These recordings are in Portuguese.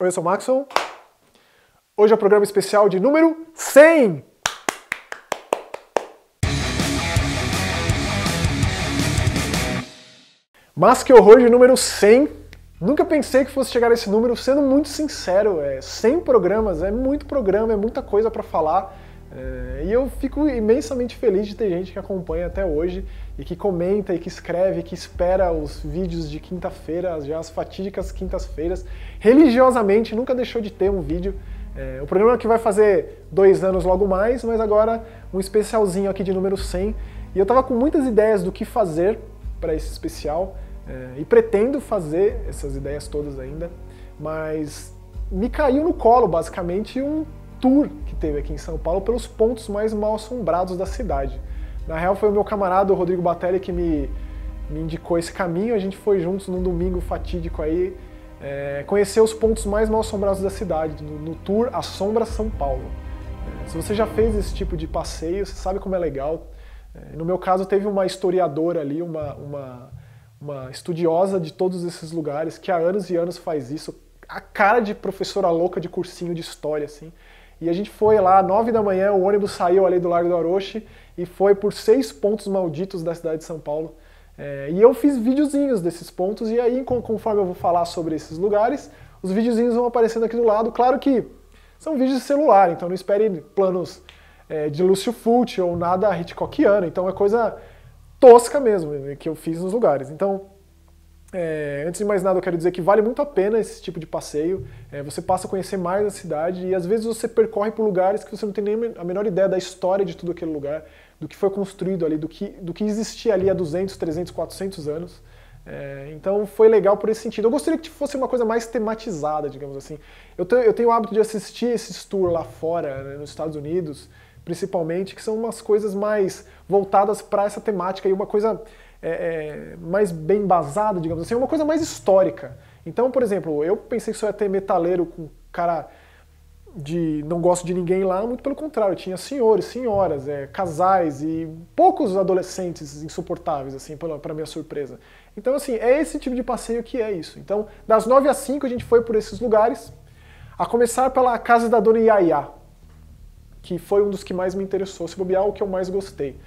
Oi, eu sou o Maxon. Hoje é o programa especial de número 100! Mas que horror de número 100! Nunca pensei que fosse chegar a esse número, sendo muito sincero. 100 programas, é muito programa, é muita coisa para falar. E eu fico imensamente feliz de ter gente que acompanha até hoje e que comenta e que escreve, que espera os vídeos de quinta-feira, já as fatídicas quintas-feiras. Religiosamente, nunca deixou de ter um vídeo. O programa que vai fazer 2 anos logo mais, mas agora um especialzinho aqui de número 100. E eu tava com muitas ideias do que fazer para esse especial e pretendo fazer essas ideias todas ainda, mas me caiu no colo basicamente um tour que teve aqui em São Paulo pelos pontos mais mal assombrados da cidade. Na real foi o meu camarada, o Rodrigo Batelli, que me indicou esse caminho. A gente foi juntos num domingo fatídico aí, conhecer os pontos mais mal assombrados da cidade, no tour Assombra São Paulo. Se você já fez esse tipo de passeio, você sabe como é legal. No meu caso teve uma historiadora ali, uma estudiosa de todos esses lugares, que há anos e anos faz isso, a cara de professora louca de cursinho de história, assim. E a gente foi lá, 9 da manhã, o ônibus saiu ali do Largo do Orochi e foi por 6 pontos malditos da cidade de São Paulo. E eu fiz videozinhos desses pontos, e aí, conforme eu vou falar sobre esses lugares, os videozinhos vão aparecendo aqui do lado. Claro que são vídeos de celular, então não espere planos de Lúcio Fulci ou nada Hitchcockiano, então é coisa tosca mesmo que eu fiz nos lugares. Então, antes de mais nada, eu quero dizer que vale muito a pena esse tipo de passeio. Você passa a conhecer mais a cidade e às vezes você percorre por lugares que você não tem nem a menor ideia da história de tudo aquele lugar, do que foi construído ali, do que existia ali há 200, 300, 400 anos. Então foi legal por esse sentido. Eu gostaria que fosse uma coisa mais tematizada, digamos assim. Eu tenho o hábito de assistir esses tours lá fora, né, nos Estados Unidos, principalmente, que são umas coisas mais voltadas para essa temática e uma coisa mais bem embasada, digamos assim, uma coisa mais histórica. Então, por exemplo, eu pensei que só ia ter metaleiro com cara de não gosto de ninguém lá, muito pelo contrário, tinha senhores, senhoras, casais e poucos adolescentes insuportáveis, assim, para minha surpresa. Então, assim, é esse tipo de passeio que é isso. Então, das 9 às 5 a gente foi por esses lugares, a começar pela casa da Dona Yaya, que foi um dos que mais me interessou, se bobear, o que eu mais gostei.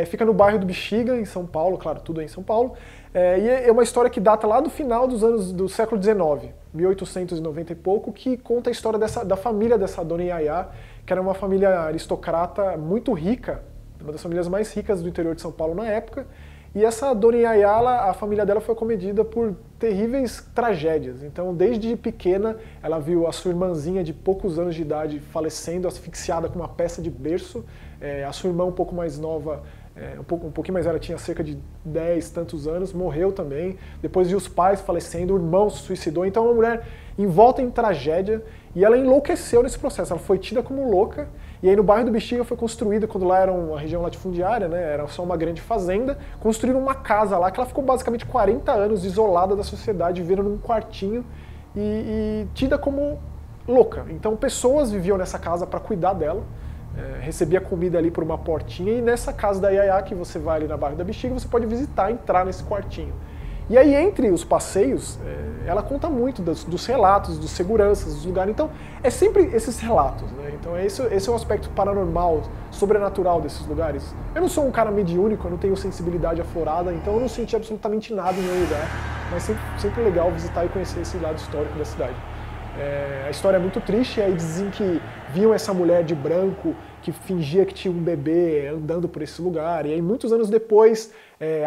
Fica no bairro do Bexiga, em São Paulo, claro, tudo é em São Paulo, e é uma história que data lá do final dos anos do século XIX, 1890 e pouco, que conta a história da família dessa Dona Yaya, que era uma família aristocrata muito rica, uma das famílias mais ricas do interior de São Paulo na época, e essa Dona Yaya, a família dela foi acomedida por terríveis tragédias. Então, desde pequena, ela viu a sua irmãzinha de poucos anos de idade falecendo, asfixiada com uma peça de berço. A sua irmã um pouco mais nova, um pouquinho mais velha, tinha cerca de 10 tantos anos, morreu também. Depois viu os pais falecendo, o irmão se suicidou. Então, uma mulher envolta em tragédia, e ela enlouqueceu nesse processo. Ela foi tida como louca. E aí no bairro do Bexiga foi construído, quando lá era uma região latifundiária, né, era só uma grande fazenda, construíram uma casa lá que ela ficou basicamente 40 anos isolada da sociedade, vivendo num quartinho e tida como louca. Então pessoas viviam nessa casa para cuidar dela, recebia comida ali por uma portinha, e nessa casa da Yaya, que você vai ali na bairro da Bexiga, você pode visitar, entrar nesse quartinho. E aí, entre os passeios, ela conta muito dos relatos, dos seguranças, dos lugares. Então, é sempre esses relatos, né? Então, esse é o aspecto paranormal, sobrenatural desses lugares. Eu não sou um cara mediúnico, eu não tenho sensibilidade aflorada, então eu não senti absolutamente nada em nenhum lugar. Mas sempre legal visitar e conhecer esse lado histórico da cidade. A história é muito triste, e aí dizem que viam essa mulher de branco que fingia que tinha um bebê andando por esse lugar, e aí muitos anos depois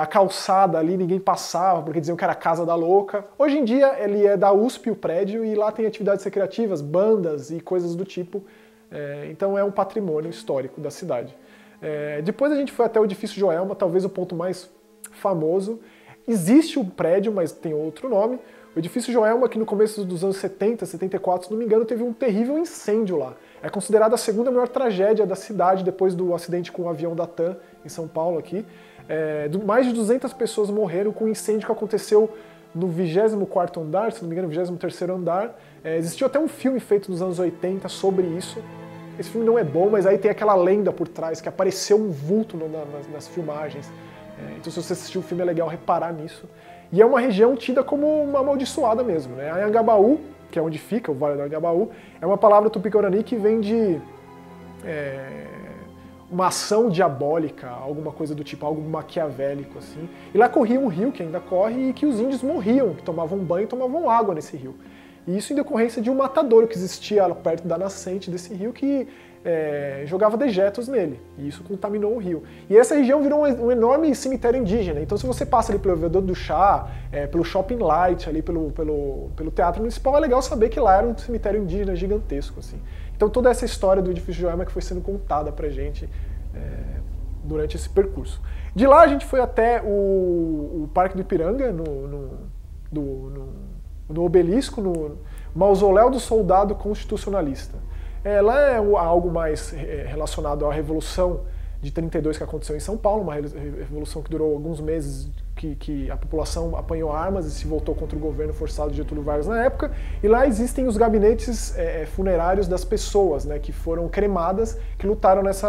a calçada ali ninguém passava porque diziam que era a casa da louca. Hoje em dia ele é da USP, o prédio, e lá tem atividades recreativas, bandas e coisas do tipo, então é um patrimônio histórico da cidade. Depois a gente foi até o edifício Joelma, talvez o ponto mais famoso. Existe um prédio, mas tem outro nome. O edifício Joelma, que no começo dos anos 70, 74, se não me engano, teve um terrível incêndio lá. É considerada a segunda maior tragédia da cidade, depois do acidente com o avião da TAM, em São Paulo, aqui. Mais de 200 pessoas morreram com um incêndio que aconteceu no 24º andar, se não me engano, 23º andar. Existiu até um filme feito nos anos 80 sobre isso. Esse filme não é bom, mas aí tem aquela lenda por trás, que apareceu um vulto nas filmagens. Então se você assistiu o filme é legal reparar nisso. E é uma região tida como uma amaldiçoada mesmo, né? Anhangabaú, que é onde fica o Vale do Anhangabaú, é uma palavra tupi-guarani que vem de uma ação diabólica, alguma coisa do tipo, algo maquiavélico, assim. E lá corria um rio, que ainda corre, e que os índios morriam, que tomavam banho e tomavam água nesse rio. E isso em decorrência de um matadouro que existia lá perto da nascente desse rio, que jogava dejetos nele, e isso contaminou o rio. E essa região virou um enorme cemitério indígena, então se você passa ali pelo Viaduto do Chá, pelo Shopping Light, ali pelo Teatro Municipal, é legal saber que lá era um cemitério indígena gigantesco, assim. Então toda essa história do edifício Joelma que foi sendo contada pra gente durante esse percurso. De lá a gente foi até o Parque do Ipiranga, no obelisco, no Mausoléu do Soldado Constitucionalista. Lá é algo mais relacionado à Revolução de 32 que aconteceu em São Paulo, uma revolução que durou alguns meses, que a população apanhou armas e se voltou contra o governo forçado de Getúlio Vargas na época, e lá existem os gabinetes funerários das pessoas, né, que foram cremadas, que lutaram nesse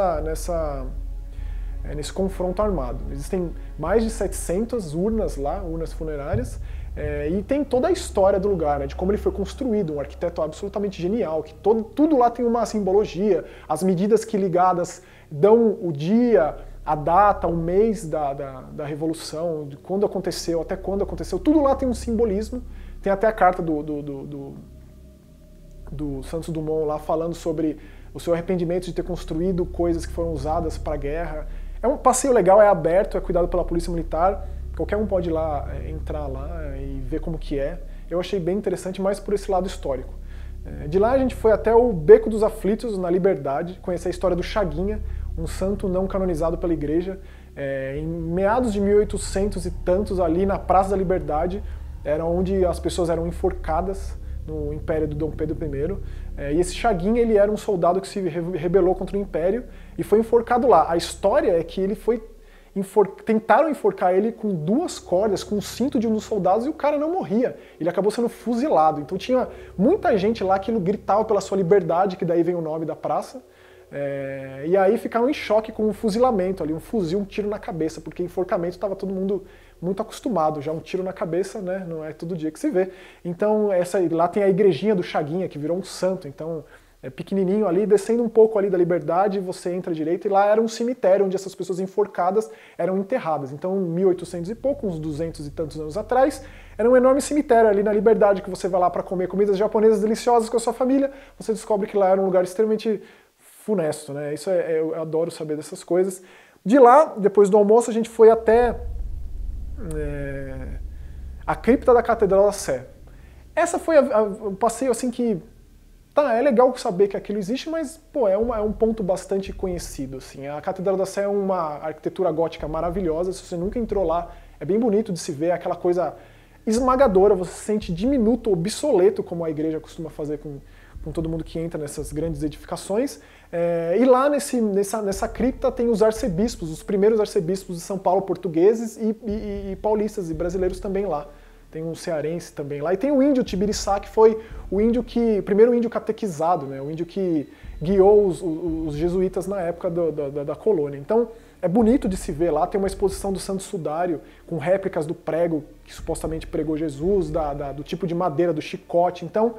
confronto armado. Existem mais de 700 urnas lá, urnas funerárias, e tem toda a história do lugar, né, de como ele foi construído, um arquiteto absolutamente genial, que tudo lá tem uma simbologia, as medidas que ligadas dão o dia, a data, o mês da Revolução, de quando aconteceu, até quando aconteceu, tudo lá tem um simbolismo, tem até a carta do Santos Dumont lá falando sobre o seu arrependimento de ter construído coisas que foram usadas para a guerra. É um passeio legal, é aberto, é cuidado pela Polícia Militar, qualquer um pode ir lá, entrar lá e ver como que é. Eu achei bem interessante, mais por esse lado histórico. De lá a gente foi até o Beco dos Aflitos, na Liberdade, conhecer a história do Chaguinha, um santo não canonizado pela igreja. Em meados de 1800 e tantos, ali na Praça da Liberdade, era onde as pessoas eram enforcadas no Império do Dom Pedro I. E esse Chaguinha, ele era um soldado que se rebelou contra o Império e foi enforcado lá. A história é que ele foi tentaram enforcar ele com 2 cordas, com o cinto de um dos soldados, e o cara não morria. Ele acabou sendo fuzilado. Então tinha muita gente lá que gritava pela sua liberdade, que daí vem o nome da praça. E aí ficaram em choque com o fuzilamento ali, um fuzil, um tiro na cabeça, porque enforcamento estava todo mundo muito acostumado, já um tiro na cabeça, né, não é todo dia que se vê. Então lá tem a igrejinha do Chaguinha, que virou um santo, então é pequenininho ali, descendo um pouco ali da Liberdade, você entra à direita, e lá era um cemitério onde essas pessoas enforcadas eram enterradas. Então, 1800 e pouco, uns 200 e tantos anos atrás, era um enorme cemitério ali na Liberdade, que você vai lá para comer comidas japonesas deliciosas com a sua família, você descobre que lá era um lugar extremamente funesto, né? Isso eu adoro saber dessas coisas. De lá, depois do almoço, a gente foi até a cripta da Catedral da Sé. Essa foi o passeio assim que é legal saber que aquilo existe, mas pô, é um ponto bastante conhecido, assim. A Catedral da Sé é uma arquitetura gótica maravilhosa, se você nunca entrou lá, é bem bonito de se ver, aquela coisa esmagadora, você se sente diminuto, obsoleto, como a igreja costuma fazer com todo mundo que entra nessas grandes edificações. E lá nessa cripta tem os arcebispos, os primeiros arcebispos de São Paulo, portugueses e paulistas e brasileiros também lá. Tem um cearense também lá. E tem o índio Tibiriçá, que foi o primeiro índio catequizado, né? O índio que guiou os jesuítas na época da colônia. Então é bonito de se ver lá. Tem uma exposição do Santo Sudário com réplicas do prego que supostamente pregou Jesus, do tipo de madeira, do chicote. Então,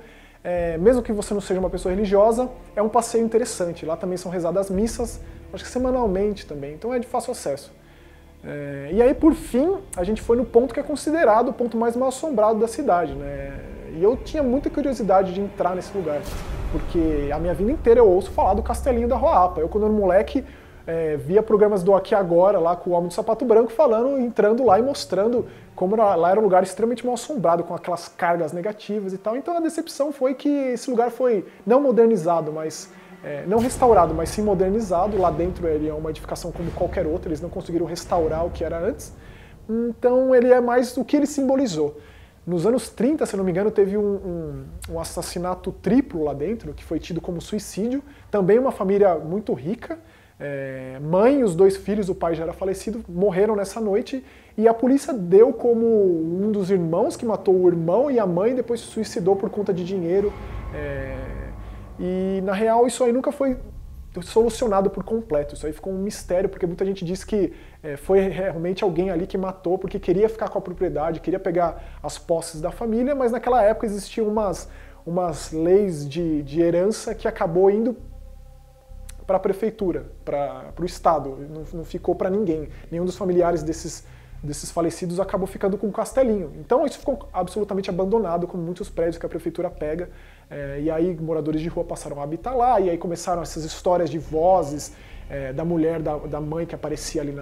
mesmo que você não seja uma pessoa religiosa, é um passeio interessante. Lá também são rezadas missas, acho que semanalmente também. Então é de fácil acesso. E aí, por fim, a gente foi no ponto que é considerado o ponto mais mal assombrado da cidade, né? E eu tinha muita curiosidade de entrar nesse lugar, porque a minha vida inteira eu ouço falar do Castelinho da Roapa. Eu, quando era moleque, via programas do Aqui Agora, lá com o Homem do Sapato Branco, entrando lá e mostrando como lá era um lugar extremamente mal assombrado, com aquelas cargas negativas e tal. Então a decepção foi que esse lugar foi não modernizado, mas não restaurado, mas sim modernizado. Lá dentro ele é uma edificação como qualquer outra, eles não conseguiram restaurar o que era antes. Então ele é mais do que ele simbolizou. Nos anos 30, se não me engano, teve um assassinato triplo lá dentro, que foi tido como suicídio. Também uma família muito rica. Mãe e os 2 filhos, o pai já era falecido, morreram nessa noite. E a polícia deu como um dos irmãos que matou o irmão, e a mãe depois se suicidou por conta de dinheiro. E na real isso aí nunca foi solucionado por completo, isso aí ficou um mistério, porque muita gente diz que foi realmente alguém ali que matou porque queria ficar com a propriedade, queria pegar as posses da família, mas naquela época existiam umas leis de herança que acabou indo para a prefeitura, para o Estado, não ficou para ninguém. Nenhum dos familiares desses falecidos acabou ficando com um castelinho. Então isso ficou absolutamente abandonado, como muitos prédios que a prefeitura pega, e aí moradores de rua passaram a habitar lá, e aí começaram essas histórias de vozes da mulher, da mãe que aparecia ali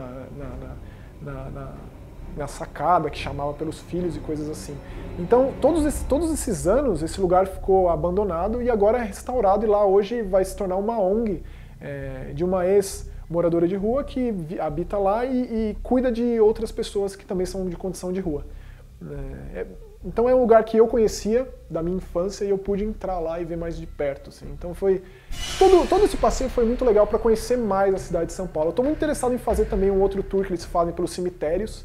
na sacada, que chamava pelos filhos e coisas assim. Então todos esses anos esse lugar ficou abandonado e agora é restaurado, e lá hoje vai se tornar uma ONG de uma ex-moradora de rua que habita lá e cuida de outras pessoas que também são de condição de rua. Então é um lugar que eu conhecia da minha infância e eu pude entrar lá e ver mais de perto. Assim. Então todo esse passeio foi muito legal para conhecer mais a cidade de São Paulo. Eu estou muito interessado em fazer também um outro tour que eles fazem pelos cemitérios.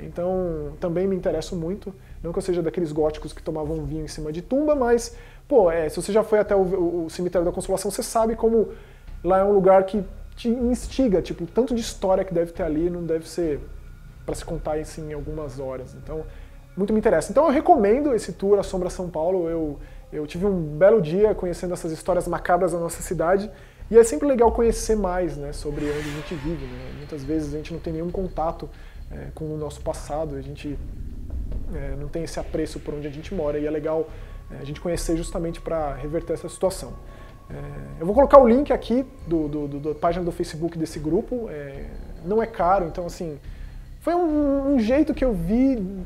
Então também me interesso muito. Não que eu seja daqueles góticos que tomavam vinho em cima de tumba, mas pô, se você já foi até o cemitério da Consolação, você sabe como lá é um lugar que te instiga, tipo, tanto de história que deve ter ali, não deve ser para se contar assim, em algumas horas. Então, muito me interessa. Então eu recomendo esse tour Assombra São Paulo. Eu tive um belo dia conhecendo essas histórias macabras da nossa cidade, e é sempre legal conhecer mais, né, sobre onde a gente vive. Né? Muitas vezes a gente não tem nenhum contato com o nosso passado, a gente não tem esse apreço por onde a gente mora, e é legal a gente conhecer justamente para reverter essa situação. Eu vou colocar o link aqui da página do Facebook desse grupo, não é caro, então assim, foi um jeito que eu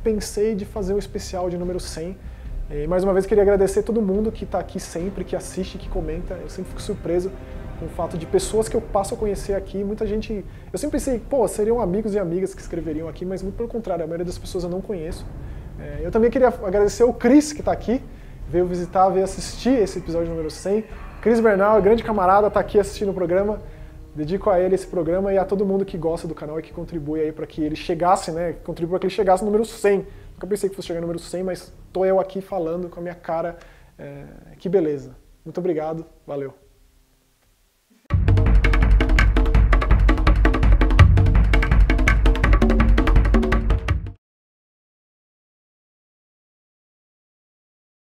pensei de fazer um especial de número 100. E mais uma vez queria agradecer a todo mundo que está aqui sempre, que assiste, que comenta. Eu sempre fico surpreso com o fato de pessoas que eu passo a conhecer aqui. Muita gente, eu sempre pensei, pô, seriam amigos e amigas que escreveriam aqui, mas muito pelo contrário, a maioria das pessoas eu não conheço. Eu também queria agradecer o Cris, que está aqui, veio visitar, veio assistir esse episódio número 100. Cris Bernal, grande camarada, está aqui assistindo o programa. Dedico a ele esse programa e a todo mundo que gosta do canal e que contribui aí para que ele chegasse, né? Contribui para que ele chegasse no número 100. Nunca pensei que fosse chegar no número 100, mas tô eu aqui falando com a minha cara. Que beleza. Muito obrigado, valeu.